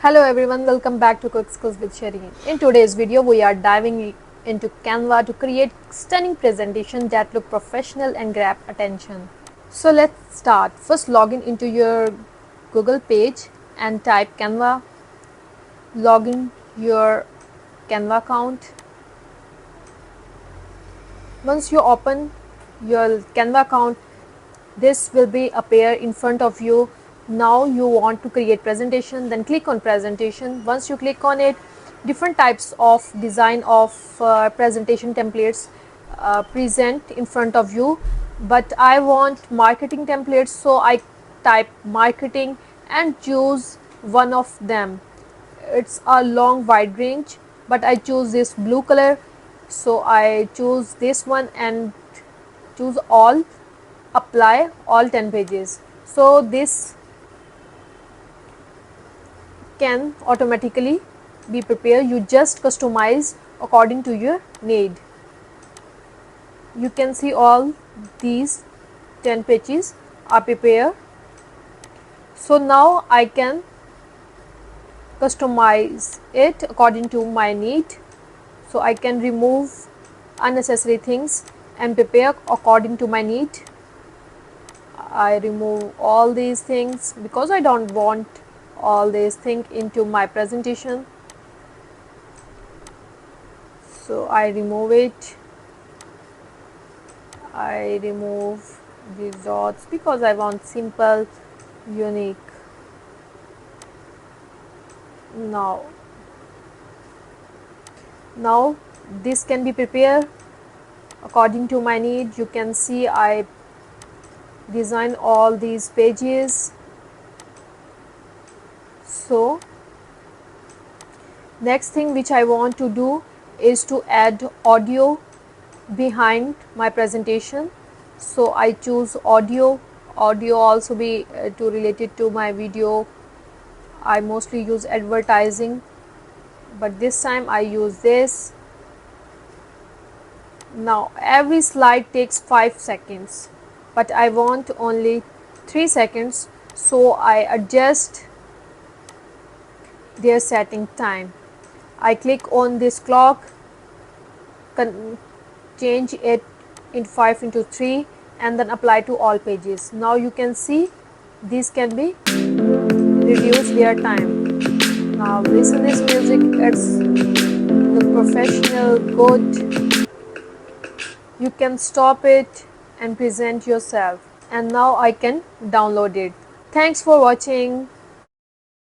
Hello everyone, welcome back to Quick Skills with Shehreen. In today's video, we are diving into Canva to create stunning presentation that look professional and grab attention. So let's start. First, log in into your Google page and type Canva. Log in your Canva account. Once you open your Canva account, this will be appear in front of you. Now you want to create presentation, then click on presentation. Once you click on it, different types of design of presentation templates present in front of you, but I want marketing templates, so I type marketing and choose one of them. It's a long wide range, but I choose this blue color, so I choose this one and choose all, apply all 10 pages. So this can automatically be prepared. You just customize according to your need. You can see all these 10 pages are prepared. So now I can customize it according to my need. So I can remove unnecessary things and prepare according to my need. I remove all these things because I don't want all these things into my presentation. So I remove it. I remove these dots because I want simple, unique. Now this can be prepared according to my need. You can see I design all these pages. So next thing which I want to do is to add audio behind my presentation. So I choose audio. Audio also be to related to my video. I mostly use advertising, but this time I use this. Now every slide takes 5 seconds, but I want only 3 seconds, so I adjust their setting time. I click on this clock, change it in 5 into 3 and then apply to all pages. Now you can see these can be reduce their time. Now listen this music, it's the professional good. You can stop it and present yourself, and now I can download it. Thanks for watching.